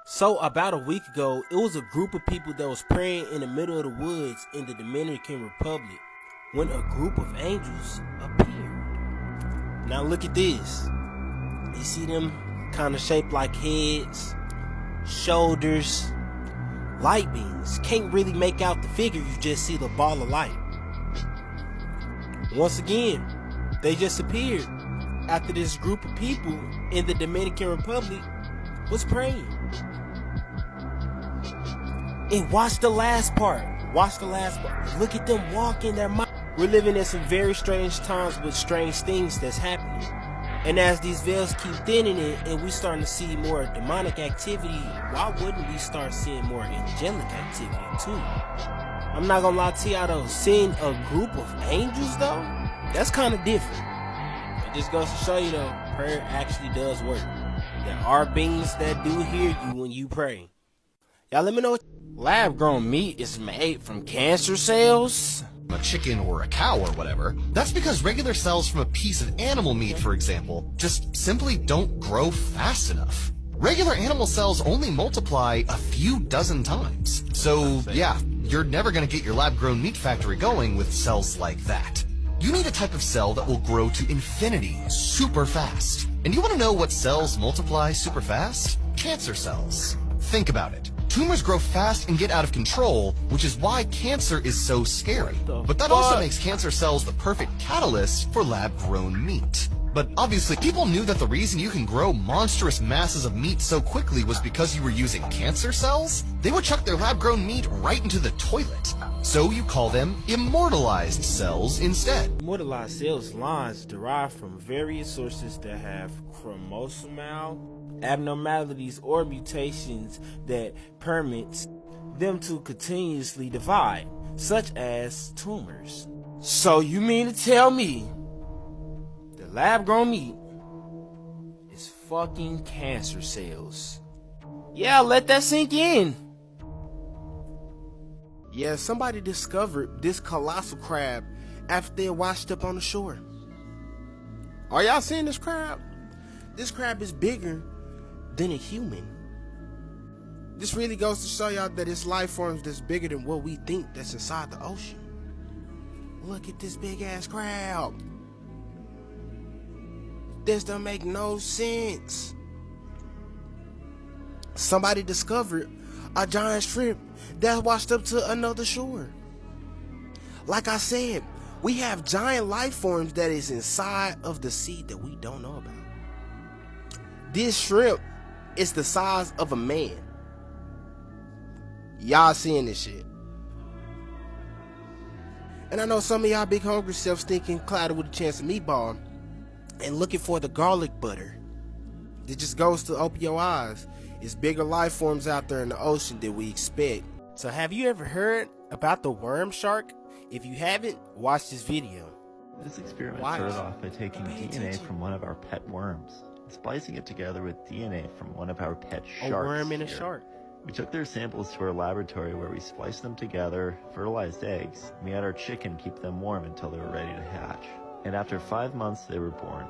So about a week ago, it was a group of people that was praying in the middle of the woods in the Dominican Republic when a group of angels appeared. Now look at this. You see them kind of shaped like heads, shoulders, light beams. Can't really make out the figure, you just see the ball of light. Once again, they just appeared after this group of people in the Dominican Republic was praying. And watch the last part. Look at them walking their mind. We're living in some very strange times with strange things that's happening. And as these veils keep thinning and we starting to see more demonic activity, why wouldn't we start seeing more angelic activity too? I'm not gonna lie to y'all though, seeing a group of angels though, that's kind of different. It just goes to show you though, prayer actually does work. There are beings that do hear you when you pray. Y'all let me know. Lab-grown meat is made from cancer cells? A chicken or a cow or whatever. That's because regular cells from a piece of animal meat, for example, just simply don't grow fast enough. Regular animal cells only multiply a few dozen times. So yeah, you're never gonna get your lab-grown meat factory going with cells like that. You need a type of cell that will grow to infinity super fast. And you wanna know what cells multiply super fast? Cancer cells. Think about it. Tumors grow fast and get out of control, which is why cancer is so scary. But that also makes cancer cells the perfect catalyst for lab-grown meat. But obviously, people knew that the reason you can grow monstrous masses of meat so quickly was because you were using cancer cells. They would chuck their lab-grown meat right into the toilet. So you call them immortalized cells instead. Immortalized cells lines derived from various sources that have chromosomal abnormalities or mutations that permits them to continuously divide, such as tumors. So you mean to tell me the lab-grown meat is fucking cancer cells? Yeah, let that sink in. Yeah, somebody discovered this colossal crab after they washed up on the shore. Are y'all seeing this crab? This crab is bigger than a human. This really goes to show y'all that it's life forms that's bigger than what we think that's inside the ocean. Look at this big ass crab. This don't make no sense. Somebody discovered a giant shrimp that washed up to another shore. Like I said, we have giant life forms that is inside of the sea that we don't know about. This shrimp is the size of a man. Y'all seeing this shit. And I know some of y'all big hungry selves thinking clouded with a chance of meatball and looking for the garlic butter. It just goes to open your eyes. It's bigger life forms out there in the ocean than we expect. So have you ever heard about the worm shark? If you haven't, watch this video. This experiment started off by taking DNA from one of our pet worms, splicing it together with DNA from one of our pet sharks. A worm and a shark. We took their samples to our laboratory where we spliced them together, fertilized eggs, and we had our chicken keep them warm until they were ready to hatch. And after 5 months, they were born.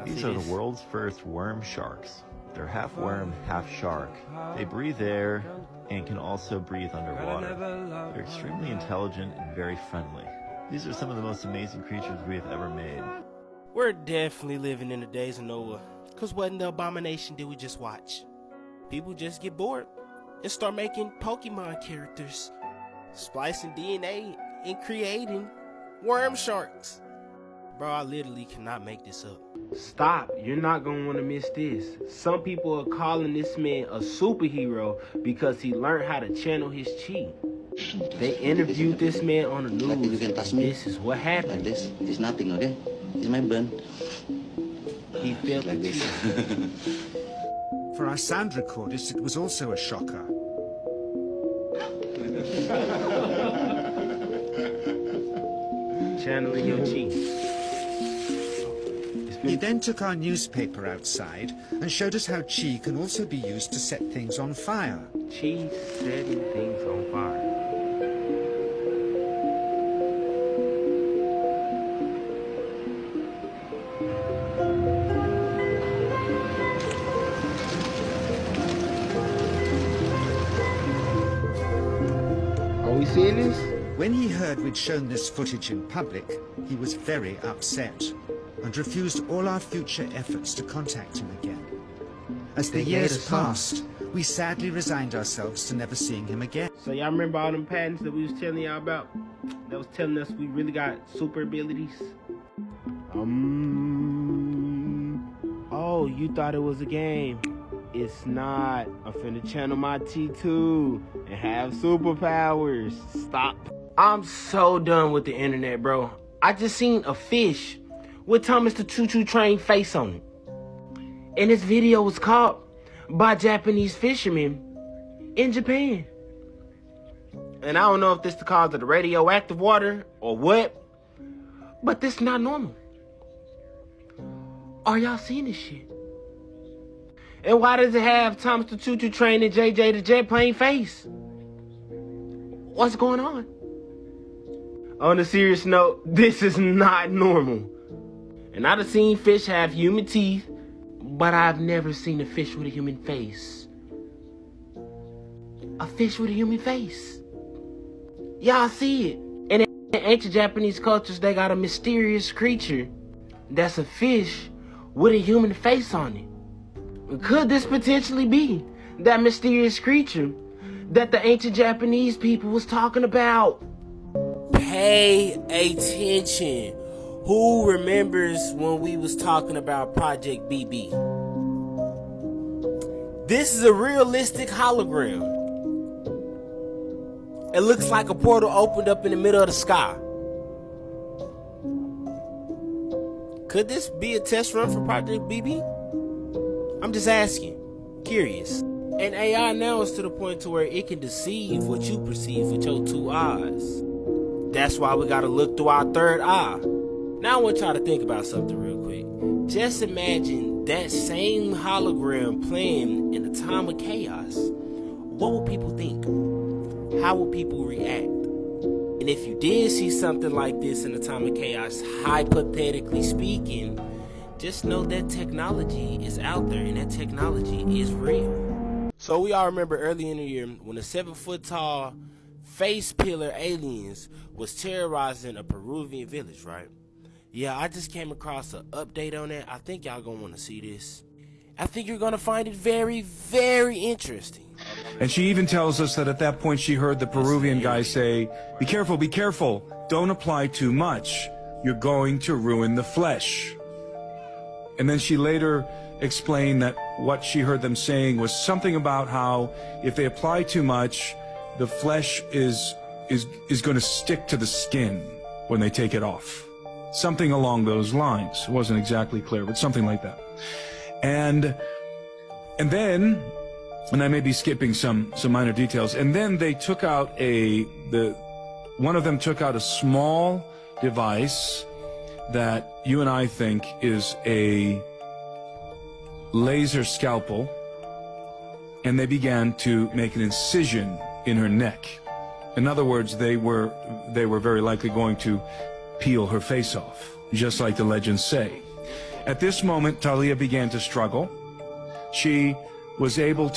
These are the world's first worm sharks. They're half worm, half shark. They breathe air and can also breathe underwater. They're extremely intelligent and very friendly. These are some of the most amazing creatures we have ever made. We're definitely living in the days of Noah. Cause what in the abomination did we just watch? People just get bored and start making Pokemon characters, splicing DNA and creating worm sharks. Bro, I literally cannot make this up. Stop, you're not gonna wanna miss this. Some people are calling this man a superhero because he learned how to channel his chi. They interviewed this man on the news, and this is what happened. Like this, it's nothing, okay? It's my burn. He felt like this. For our sound recordist, it was also a shocker. Channeling your chi. He then took our newspaper outside and showed us how chi can also be used to set things on fire. Chi setting things on fire. seen this? When he heard we'd shown this footage in public, he was very upset and refused all our future efforts to contact him again. As the years passed, we sadly resigned ourselves to never seeing him again. So y'all remember all them patents that we was telling y'all about? That was telling us we really got super abilities? Oh, you thought it was a game. It's not. I'm finna channel my T2 and have superpowers. Stop. I'm so done with the internet, bro. I just seen a fish with Thomas the Choo-Choo Train face on it. And this video was caught by Japanese fishermen in Japan. And I don't know if this is the cause of the radioactive water or what, but this is not normal. Are y'all seeing this shit? And why does it have Thomas the Choo-Choo Train and JJ the Jet Plane face? What's going on? On a serious note, this is not normal. And I've seen fish have human teeth, but I've never seen a fish with a human face. A fish with a human face. Y'all see it. And in ancient Japanese cultures, they got a mysterious creature that's a fish with a human face on it. Could this potentially be that mysterious creature that the ancient Japanese people was talking about? Pay attention. Who remembers when we was talking about Project BB? This is a realistic hologram. It looks like a portal opened up in the middle of the sky. Could this be a test run for Project BB? I'm just asking. Curious. And AI now is to the point to where it can deceive what you perceive with your two eyes. That's why we gotta look through our third eye. Now I want y'all to think about something real quick. Just imagine that same hologram playing in a time of chaos. What will people think? How will people react? And if you did see something like this in a time of chaos, hypothetically speaking, just know that technology is out there and that technology is real. So we all remember early in the year when the 7-foot-tall face pillar aliens was terrorizing a Peruvian village, right? Yeah, I just came across an update on that. I think y'all gonna want to see this. I think you're gonna find it very, very interesting. And she even tells us that at that point she heard the Peruvian guy say, be careful, don't apply too much. You're going to ruin the flesh. And then she later explained that what she heard them saying was something about how if they apply too much, the flesh is going to stick to the skin when they take it off. Something along those lines. It wasn't exactly clear, but something like that. And then, and I may be skipping some minor details, and then they took out one of them took out a small device that you and I think is a laser scalpel, and they began to make an incision in her neck. In other words, they were very likely going to peel her face off, just like the legends say. At this moment, Talia began to struggle. She began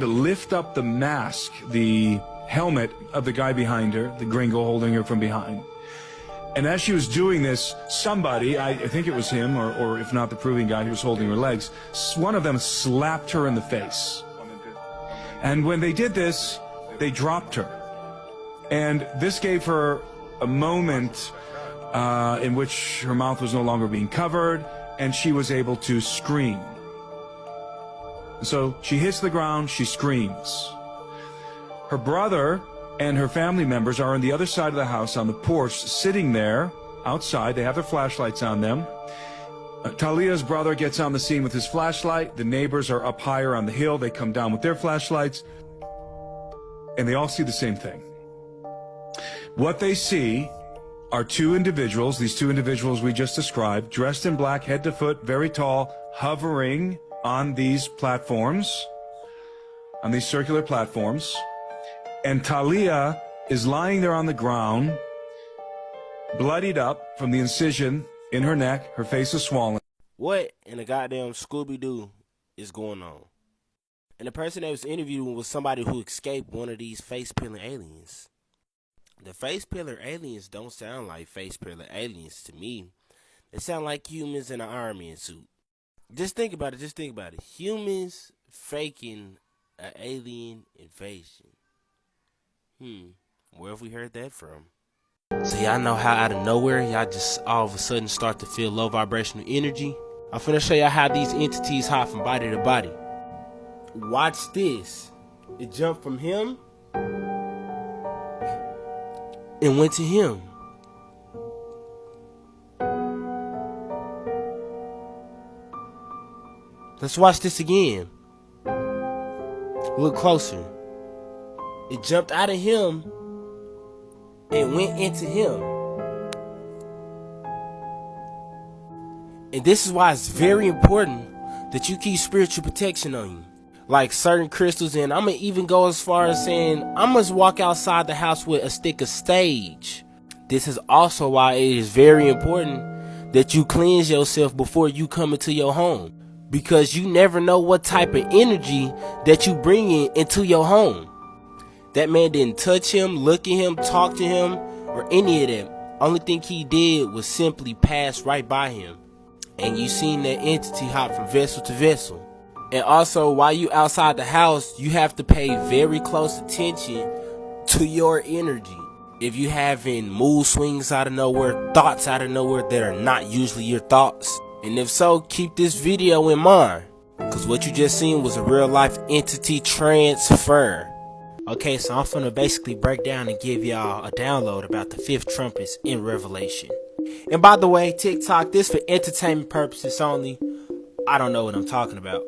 to lift up the mask, the helmet of the guy behind her, the gringo holding her from behind. And as she was doing this, somebody, I think it was him, or if not the Peruvian guy who was holding her legs, one of them slapped her in the face. And when they did this, they dropped her. And this gave her a moment in which her mouth was no longer being covered, and she was able to scream. So she hits the ground, she screams. Her brother and her family members are on the other side of the house on the porch, sitting there outside. They have their flashlights on them. Talia's brother gets on the scene with his flashlight. The neighbors are up higher on the hill. They come down with their flashlights, and they all see the same thing. What they see are two individuals, these two individuals we just described, dressed in black, head to foot, very tall, hovering on these platforms, on these circular platforms. And Talia is lying there on the ground, bloodied up from the incision in her neck. Her face is swollen. What in the goddamn Scooby-Doo is going on? And the person that was interviewing was somebody who escaped one of these face-peeling aliens. The face-peeler aliens don't sound like face-peeler aliens to me. They sound like humans in an Iron Man suit. Just think about it. Humans faking an alien invasion. Where have we heard that from? So y'all know how out of nowhere, y'all just all of a sudden start to feel low vibrational energy? I'm finna show y'all how these entities hop from body to body. Watch this. It jumped from him and went to him. Let's watch this again. Look closer. It jumped out of him and went into him. And this is why it's very important that you keep spiritual protection on you. Like certain crystals, and I'm going to even go as far as saying I must walk outside the house with a stick of sage. This is also why it is very important that you cleanse yourself before you come into your home. Because you never know what type of energy that you bring into your home. That man didn't touch him, look at him, talk to him, or any of that. Only thing he did was simply pass right by him. And you seen that entity hop from vessel to vessel. And also, while you outside the house, you have to pay very close attention to your energy. If you having mood swings out of nowhere, thoughts out of nowhere that are not usually your thoughts. And if so, keep this video in mind. Because what you just seen was a real life entity transfer. Okay, so I'm finna basically break down and give y'all a download about the 5th trumpets in Revelation. And by the way, TikTok, this for entertainment purposes only. I don't know what I'm talking about.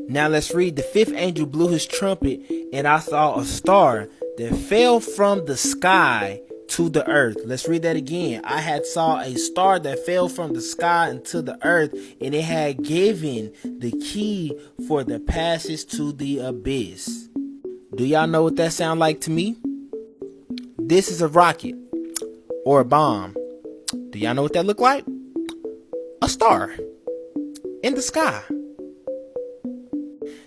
Now let's read. The 5th angel blew his trumpet, and I saw a star that fell from the sky to the earth. Let's read that again. I had saw a star that fell from the sky into the earth, and it had given the key for the passage to the abyss. Do y'all know what that sound like to me? This is a rocket or a bomb. Do y'all know what that look like? A star in the sky.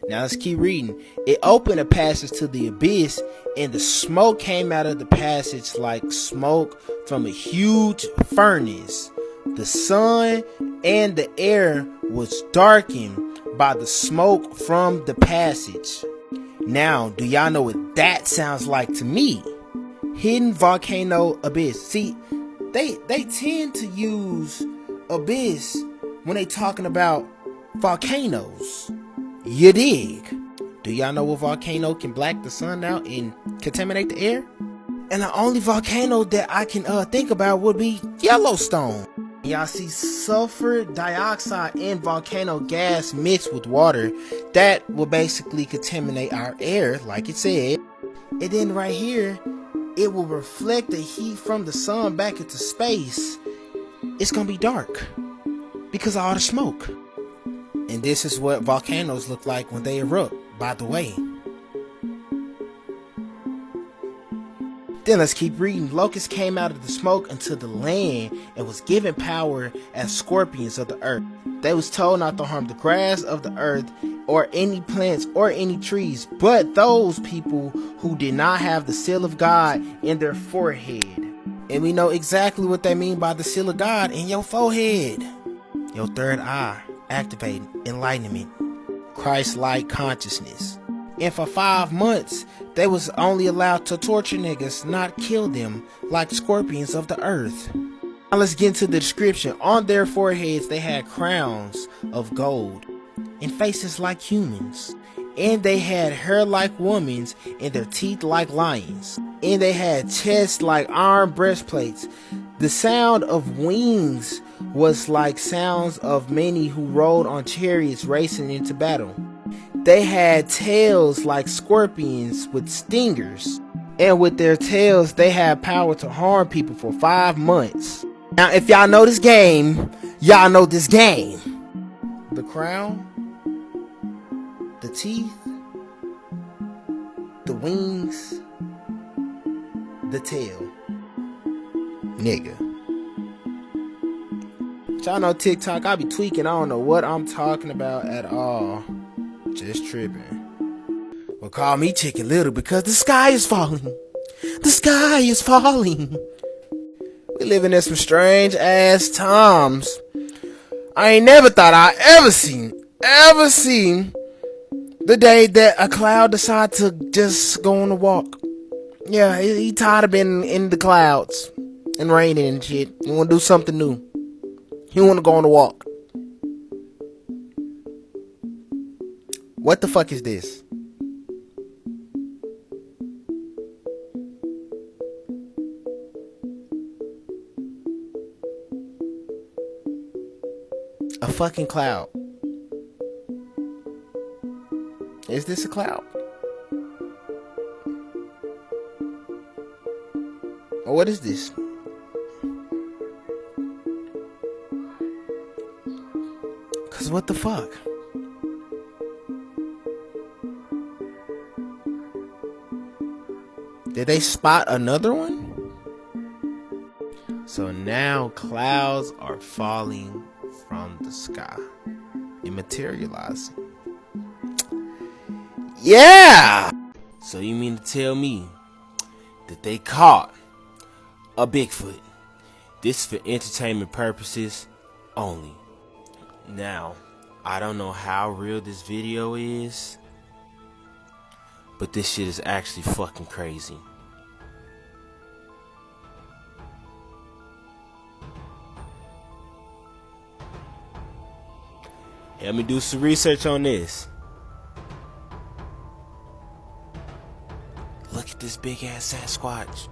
Now let's keep reading. It opened a passage to the abyss, and the smoke came out of the passage like smoke from a huge furnace. The sun and the air was darkened by the smoke from the passage. Now, do y'all know what that sounds like to me? Hidden volcano abyss. See, they tend to use abyss when they talking about volcanoes. You dig? Do y'all know a volcano can black the sun out and contaminate the air? And the only volcano that I can think about would be Yellowstone. Y'all see sulfur dioxide and volcano gas mixed with water. That will basically contaminate our air, like it said. And then right here, it will reflect the heat from the sun back into space. It's gonna be dark because of all the smoke. And this is what volcanoes look like when they erupt, by the way. Then let's keep reading. Locusts came out of the smoke into the land and was given power as scorpions of the earth. They was told not to harm the grass of the earth or any plants or any trees, but those people who did not have the seal of God in their forehead. And we know exactly what they mean by the seal of God in your forehead. Your third eye, activating enlightenment, Christ-like consciousness. And for 5 months, they was only allowed to torture niggas, not kill them like scorpions of the earth. Now let's get into the description. On their foreheads, they had crowns of gold and faces like humans. And they had hair like women's and their teeth like lions. And they had chests like iron breastplates. The sound of wings was like sounds of many who rode on chariots racing into battle. They had tails like scorpions with stingers. And with their tails, they had power to harm people for 5 months. Now, if y'all know this game, y'all know this game. The crown, the teeth, the wings, the tail. Nigga. Y'all know TikTok, I be tweaking. I don't know what I'm talking about at all. Just tripping. Well, call me Chicken Little because the sky is falling. The sky is falling. We living in some strange ass times. I ain't never thought I ever seen the day that a cloud decide to just go on a walk. Yeah, he tired of being in the clouds and raining and shit. He want to do something new. He want to go on a walk. What the fuck is this? A fucking cloud. Is this a cloud? Or what is this? Cause what the fuck? Did they spot another one? So now clouds are falling from the sky and materializing. Yeah! So you mean to tell me that they caught a Bigfoot? This for entertainment purposes only. Now, I don't know how real this video is, but this shit is actually fucking crazy. Let me do some research on this. Look at this big ass Sasquatch.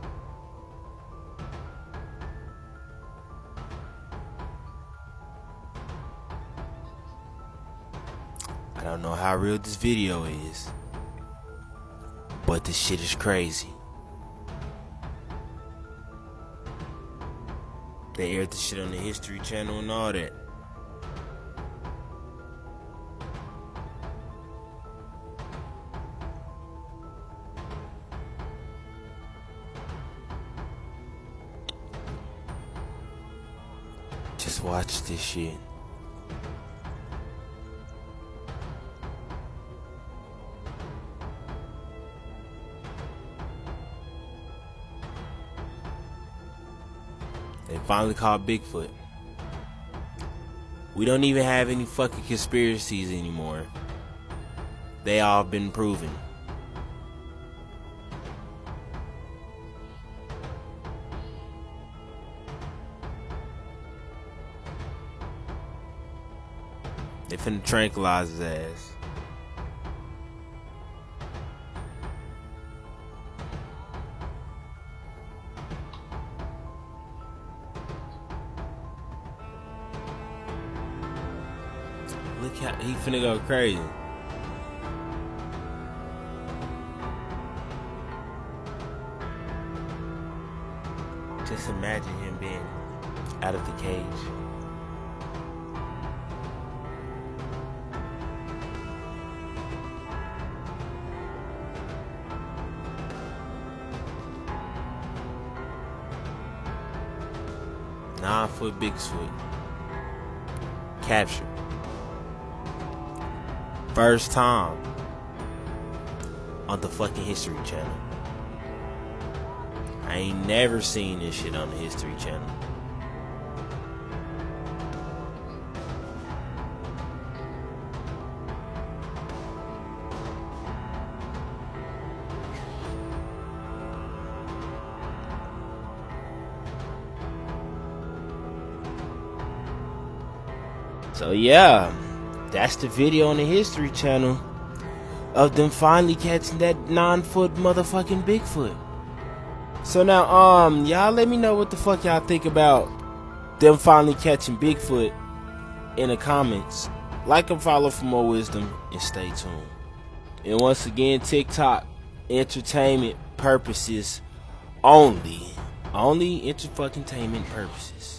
I don't know how real this video is, but this shit is crazy. They aired this shit on the History Channel and all that. Just watch this shit. They finally caught Bigfoot. We don't even have any fucking conspiracies anymore. They all been proven. They finna tranquilize his ass. Look how he finna go crazy. Just imagine him being out of the cage. Nine-foot Bigfoot captured. First time on the fucking History Channel. I ain't never seen this shit on the History Channel. So yeah, that's the video on the History Channel of them finally catching that 9-foot motherfucking Bigfoot. So now, y'all let me know what the fuck y'all think about them finally catching Bigfoot in the comments. Like and follow for more wisdom and stay tuned. And once again, TikTok, entertainment purposes only. Only entertainment purposes.